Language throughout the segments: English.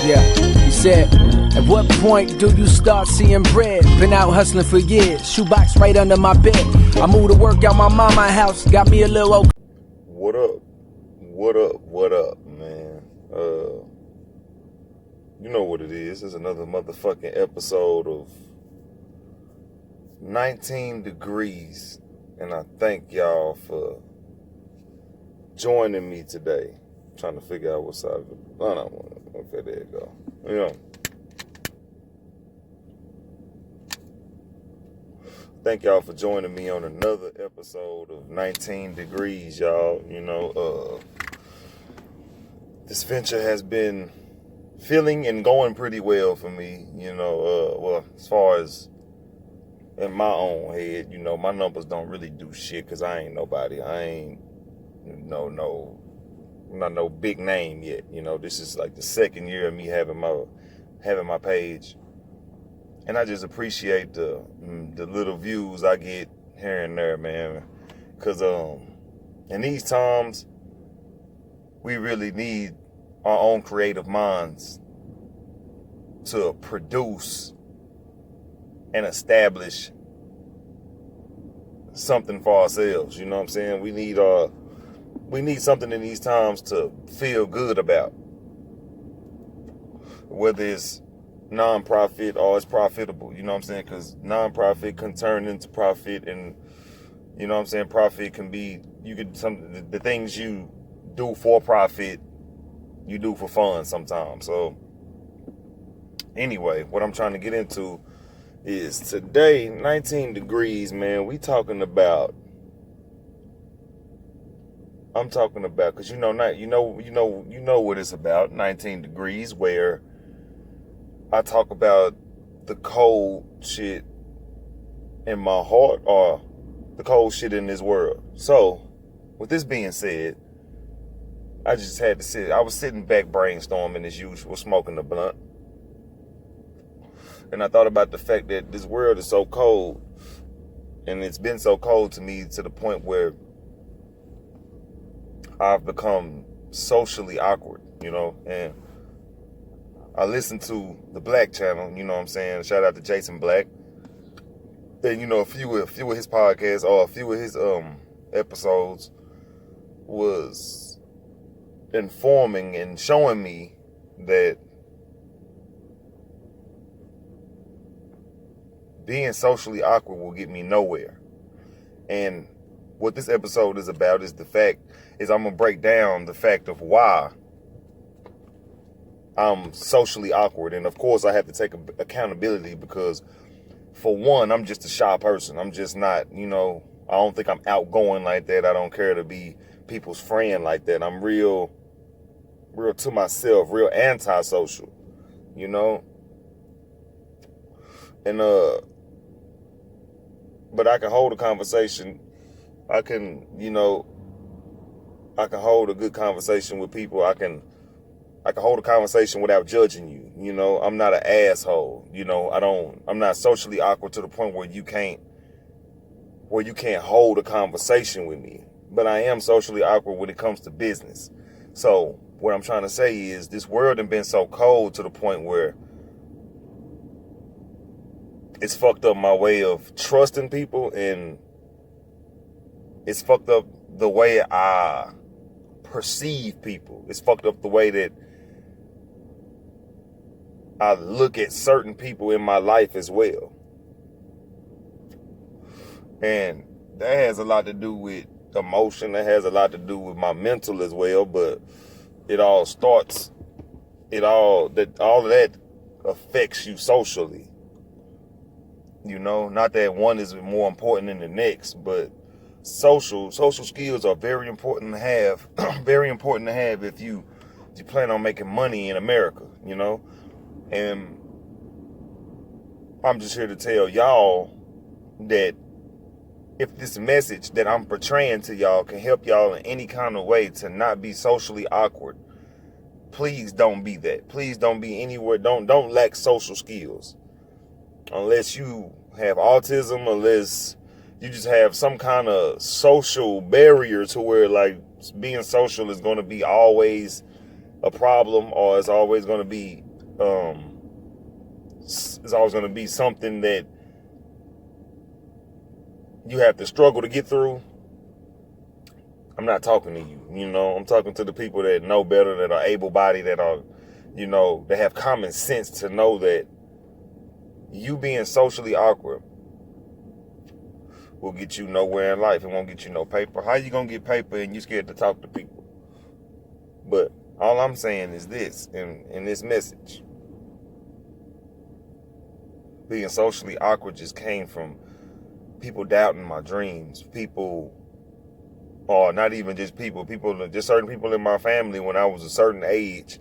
Yeah, he said, at what point do you start seeing bread? Been out hustling for years, shoebox right under my bed. I moved to work out my mama's house, got me a little old. What up? What up, man? You know what it is. It's another motherfucking episode of 19 Degrees. And I thank y'all for joining me today. I'm trying to figure out what side of it. Oh, no, okay, there you go. You know. Thank y'all for joining me on another episode of 19 Degrees, y'all. You know, this venture has been feeling and going pretty well for me. You know, well, as far as in my own head, you know, my numbers don't really do shit because I ain't nobody. I ain't, I'm not no big name yet. You know, this is like the second year of me having my page. And I just appreciate the little views I get here and there, man. Because in these times, we really need our own creative minds to produce and establish something for ourselves. You know what I'm saying? We need something in these times to feel good about. Whether it's non-profit or it's profitable, you know what I'm saying? Because non-profit can turn into profit, and you know what I'm saying, profit can be, the things you do for profit, you do for fun sometimes. So anyway, what I'm trying to get into is today, 19 Degrees, man, I'm talking about, because you know what it's about, 19 Degrees, where I talk about the cold shit in my heart or the cold shit in this world. So, with this being said, I just had to I was sitting back brainstorming as usual, smoking a blunt. And I thought about the fact that this world is so cold, and it's been so cold to me to the point where I've become socially awkward, you know, and I listened to the Blacc channel, you know what I'm saying? Shout out to Jason Blacc. And, you know, a few of his podcasts or a few of his episodes was informing and showing me that being socially awkward will get me nowhere. And what this episode is about is I'm going to break down the fact of why I'm socially awkward. And of course I have to take accountability because, for one, I'm just a shy person. I'm just not, you know, I don't think I'm outgoing like that. I don't care to be people's friend like that. I'm real to myself, real antisocial, you know. And but I can hold a conversation. I can hold a good conversation with people. I can hold a conversation without judging you. You know, I'm not an asshole. You know, I'm not socially awkward to the point where you can't hold a conversation with me. But I am socially awkward when it comes to business. So what I'm trying to say is this world has been so cold to the point where it's fucked up my way of trusting people, and it's fucked up the way I perceive people. It's fucked up the way that I look at certain people in my life as well. And that has a lot to do with emotion. That has a lot to do with my mental as well. But all of that affects you socially. You know, not that one is more important than the next, but social skills are very important to have. Very important to have if you plan on making money in America, you know. And I'm just here to tell y'all that if this message that I'm portraying to y'all can help y'all in any kind of way to not be socially awkward, please don't be that. Please don't be anywhere. Don't lack social skills. Unless you have autism, unless you just have some kind of social barrier to where, like, being social is going to be always a problem, or it's always going to be It's always going to be something that you have to struggle to get through. I'm not talking to you, you know. I'm talking to the people that know better, that are able-bodied, that are, you know, that have common sense to know that you being socially awkward will get you nowhere in life. It won't get you no paper. How you gonna get paper and you scared to talk to people? But all I'm saying is this, in this message, being socially awkward just came from people doubting my dreams. People, or not even just people, just certain people in my family when I was a certain age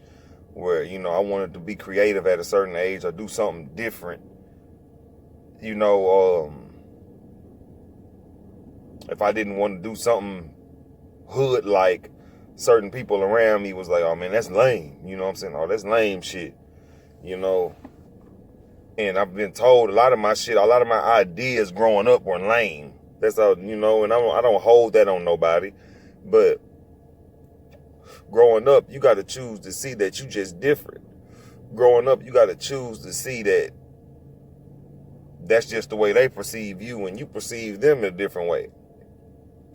where, you know, I wanted to be creative at a certain age or do something different. You know, if I didn't want to do something hood like, certain people around me was like, oh man, that's lame. You know what I'm saying? Oh, that's lame shit. You know, and I've been told a lot of my ideas growing up were lame. That's all, you know, and I don't hold that on nobody. But growing up, you got to choose to see that you just different. Growing up, you got to choose to see that that's just the way they perceive you and you perceive them in a different way.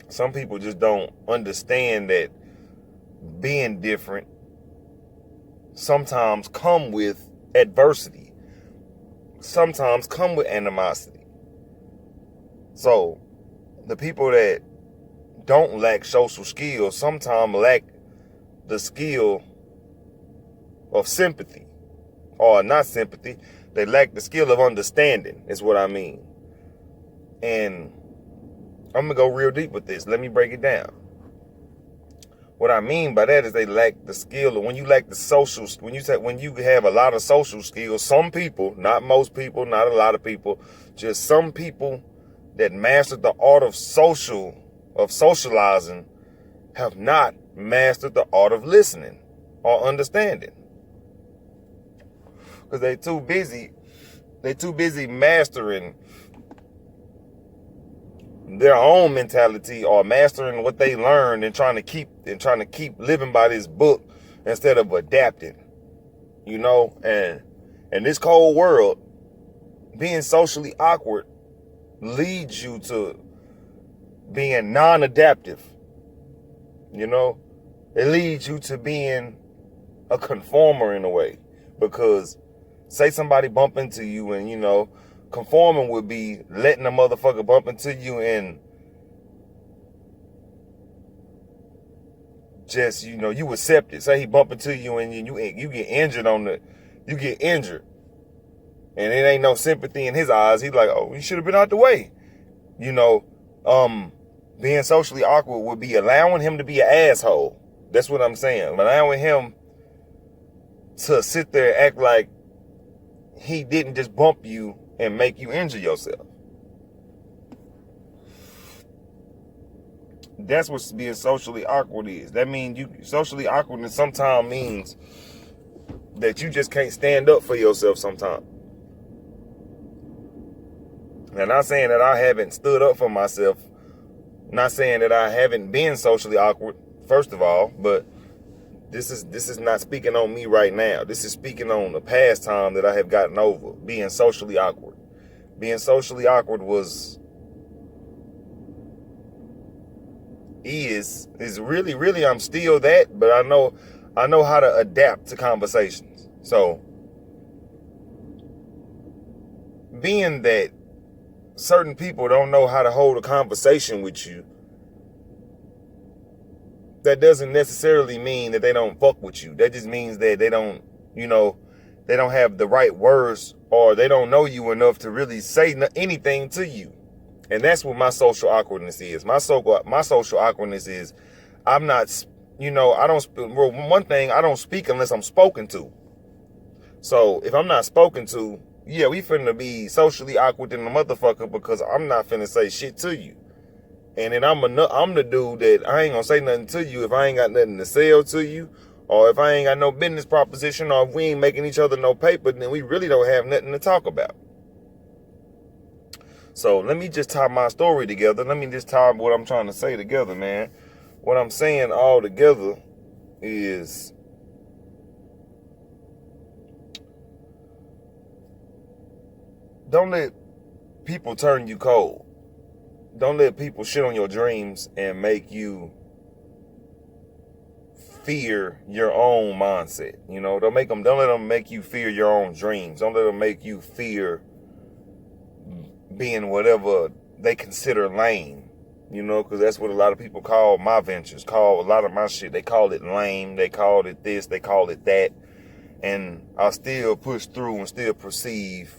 Some people just don't understand that being different sometimes come with adversity. Sometimes come with animosity. So the people that don't lack social skills sometimes lack the skill of sympathy. Or not sympathy, they lack the skill of understanding, is what I mean. And I'm going to go real deep with this. Let me break it down. What I mean by that is they lack the skill. When you lack the social, when you have a lot of social skills, some people, not most people, not a lot of people, just some people that mastered the art of socializing have not mastered the art of listening or understanding. Because they're too busy mastering their own mentality or mastering what they learned and trying to keep living by this book instead of adapting. You know, and in this cold world, being socially awkward leads you to being non-adaptive. You know, it leads you to being a conformer in a way, because say somebody bump into you and, you know, conforming would be letting a motherfucker bump into you and just, you know, you accept it. Say he bump into you and you get injured and it ain't no sympathy in his eyes. He's like, oh, you should have been out the way. You know, being socially awkward would be allowing him to be an asshole. That's what I'm saying. Allowing him to sit there and act like he didn't just bump you and make you injure yourself. That's what being socially awkward is. That means socially awkwardness sometimes means that you just can't stand up for yourself sometimes. And not saying that I haven't stood up for myself, not saying that I haven't been socially awkward, first of all, but this is not speaking on me right now. This is speaking on the past time that I have gotten over being socially awkward. Being socially awkward is really I'm still that, but I know how to adapt to conversations. So being that certain people don't know how to hold a conversation with you, that doesn't necessarily mean that they don't fuck with you. That just means that they don't, you know, they don't have the right words, or they don't know you enough to really say anything to you. And that's what my social awkwardness is. My social awkwardness is I'm not, you know, one thing, I don't speak unless I'm spoken to. So if I'm not spoken to, yeah, we finna be socially awkward in the motherfucker, because I'm not finna say shit to you. And then I'm the dude that I ain't gonna say nothing to you if I ain't got nothing to sell to you, or if I ain't got no business proposition, or if we ain't making each other no paper, then we really don't have nothing to talk about. So let me just tie my story together. Let me just tie what I'm trying to say together, man. What I'm saying all together is don't let people turn you cold. Don't let people shit on your dreams and make you fear your own mindset. You know, don't let them make you fear your own dreams. Don't let them make you fear being whatever they consider lame. You know, because that's what a lot of people call my ventures, call a lot of my shit. They call it lame. They called it this. They call it that. And I still push through and still perceive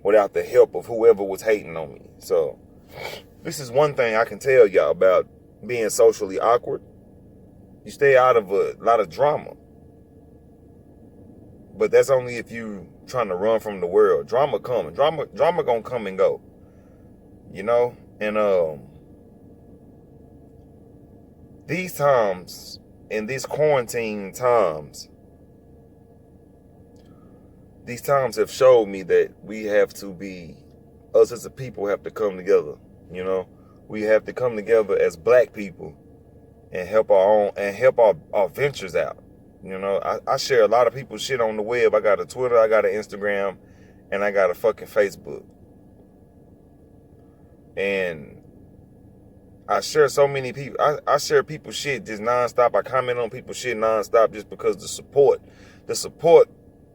without the help of whoever was hating on me. So this is one thing I can tell y'all about being socially awkward. You stay out of a lot of drama. But that's only if you trying to run from the world. Drama coming. Drama gonna come and go. You know? And these times, in these quarantine times, these times have showed me that we have to be, us as a people have to come together. You know? We have to come together as black people and help our ventures out. You know, I share a lot of people's shit on the web. I got a Twitter, I got an Instagram, and I got a fucking Facebook. And I share so many people. I share people's shit just nonstop. I comment on people's shit nonstop just because the support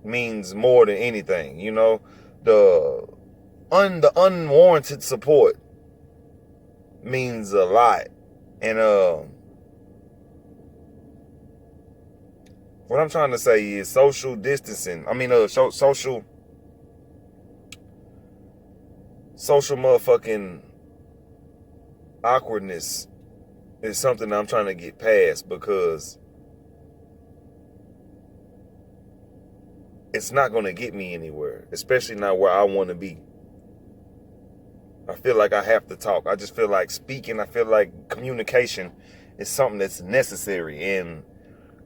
means more than anything. You know, the unwarranted support means a lot. And what I'm trying to say is social distancing. I mean, social motherfucking awkwardness is something I'm trying to get past, because it's not going to get me anywhere, especially not where I want to be. I feel like I have to talk. I just feel like speaking. I feel like communication is something that's necessary. And,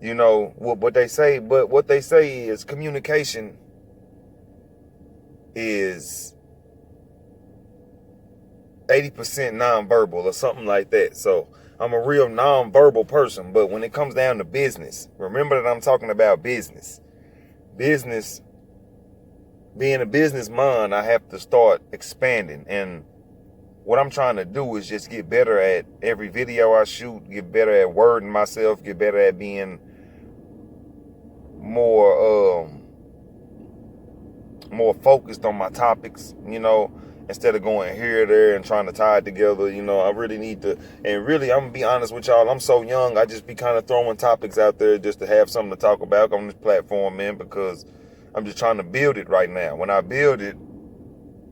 you know, what they say is communication is 80% nonverbal or something like that. So I'm a real nonverbal person. But when it comes down to business, remember that I'm talking about business. Business, being a business mind, I have to start expanding. And what I'm trying to do is just get better at every video I shoot, get better at wording myself, get better at being more focused on my topics, you know, instead of going here or there and trying to tie it together. You know, I really need to, and really, I'm gonna be honest with y'all, I'm so young, I just be kind of throwing topics out there just to have something to talk about on this platform, man, because I'm just trying to build it right now. When I build it,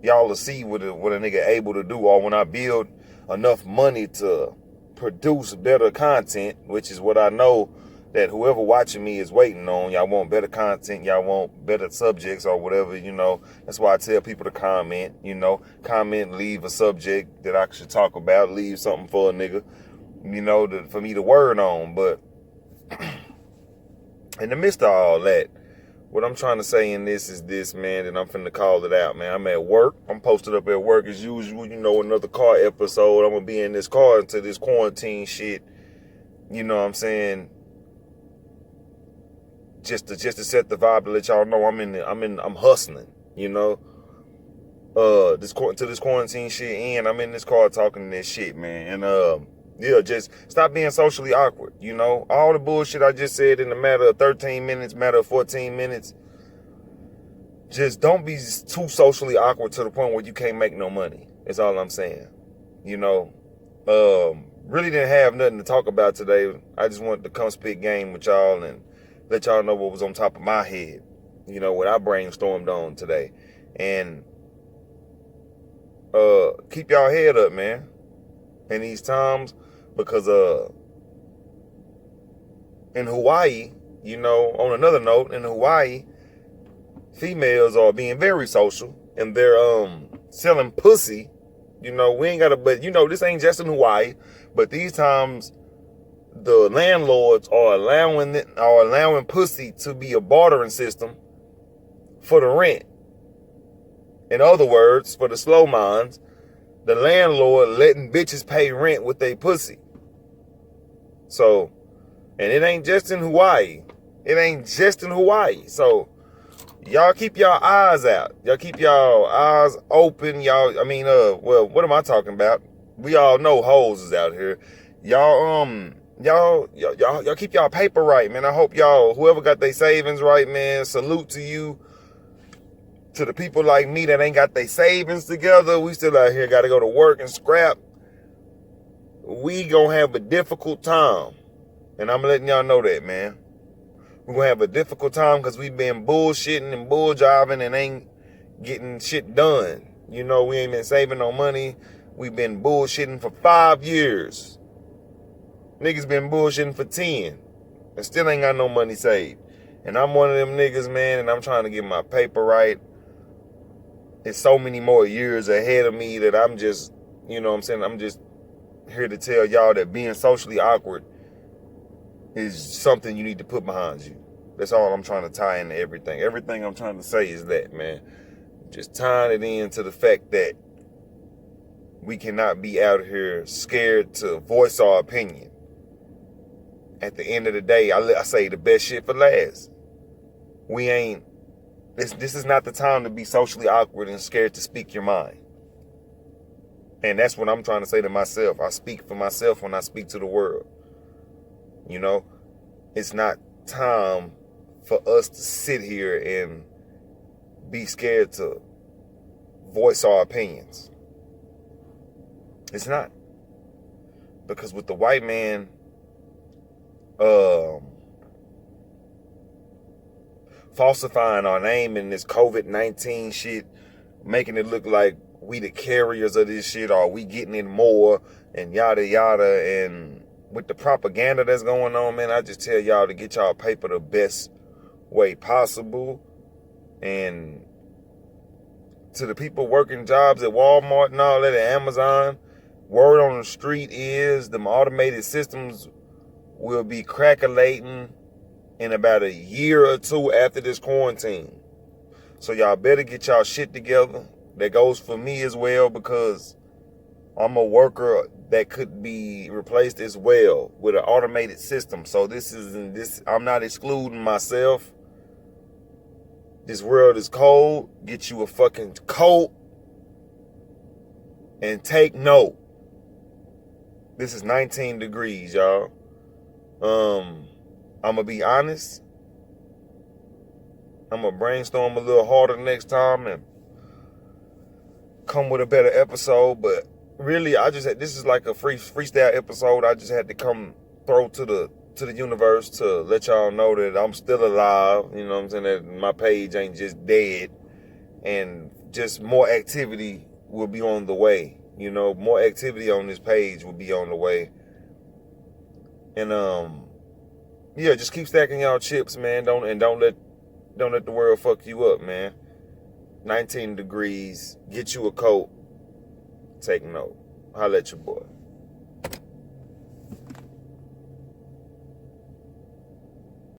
y'all will see what a nigga able to do. Or when I build enough money to produce better content, which is what I know that whoever watching me is waiting on. Y'all want better content, y'all want better subjects or whatever, you know. That's why I tell people to comment, you know. Comment, leave a subject that I should talk about, leave something for a nigga, you know, for me to word on. But in the midst of all that, what I'm trying to say in this is this, man, and I'm finna call it out, man. I'm at work. I'm posted up at work as usual. You know, another car episode. I'm gonna be in this car until this quarantine shit. You know what I'm saying? Just to set the vibe to let y'all know I'm hustling. You know, this quarantine shit end. I'm in this car talking this shit, man. And yeah, just stop being socially awkward, you know? All the bullshit I just said in a matter of 13 minutes, matter of 14 minutes. Just don't be too socially awkward to the point where you can't make no money. That's all I'm saying. You know? Really didn't have nothing to talk about today. I just wanted to come spit game with y'all and let y'all know what was on top of my head. You know, what I brainstormed on today. And keep y'all head up, man, in these times. Because in Hawaii, you know, on another note, in Hawaii, females are being very social and they're selling pussy. You know, we ain't gotta, but you know, this ain't just in Hawaii, but these times the landlords are allowing pussy to be a bartering system for the rent. In other words, for the slow minds, the landlord letting bitches pay rent with their pussy. So, and it ain't just in Hawaii. It ain't just in Hawaii. So, y'all keep y'all eyes out. Y'all keep y'all eyes open. Y'all, well, what am I talking about? We all know hoes is out here. Y'all keep y'all paper right, man. I hope y'all, whoever got their savings right, man, salute to you. To the people like me that ain't got their savings together, we still out here, got to go to work and scrap. We gonna have a difficult time. And I'm letting y'all know that, man. We're gonna have a difficult time because we've been bullshitting and bull jiving and ain't getting shit done. You know, we ain't been saving no money. We've been bullshitting for 5 years. Niggas been bullshitting for 10 and still ain't got no money saved. And I'm one of them niggas, man, and I'm trying to get my paper right. It's so many more years ahead of me that I'm just, you know what I'm saying, I'm just here to tell y'all that being socially awkward is something you need to put behind you. That's all I'm trying to tie into everything. Everything I'm trying to say is that, man. Just tying it into the fact that we cannot be out here scared to voice our opinion. At the end of the day, I say the best shit for last. This is not the time to be socially awkward and scared to speak your mind. And that's what I'm trying to say to myself. I speak for myself when I speak to the world. You know, it's not time for us to sit here and be scared to voice our opinions. It's not. Because with the white man, falsifying our name in this COVID-19 shit, making it look like we the carriers of this shit, or we getting in more, and yada yada, and with the propaganda that's going on, man, I just tell y'all to get y'all paper the best way possible. And to the people working jobs at Walmart and all that, at Amazon, word on the street is them automated systems will be crackulating in about a year or two after this quarantine. So y'all better get y'all shit together. That goes for me as well, because I'm a worker that could be replaced as well with an automated system. So I'm not excluding myself. This world is cold. Get you a fucking coat and take note. This is 19 degrees, y'all. I'm gonna be honest. I'm gonna brainstorm a little harder next time and come with a better episode. But really, this is like a freestyle episode. I just had to come throw to the universe to let y'all know that I'm still alive. You know what I'm saying? That my page ain't just dead, and just more activity will be on the way. You know, more activity on this page will be on the way. And yeah, just keep stacking y'all chips, man. Don't let the world fuck you up, man. 19 degrees. Get you a coat. Take note. Holla at your boy.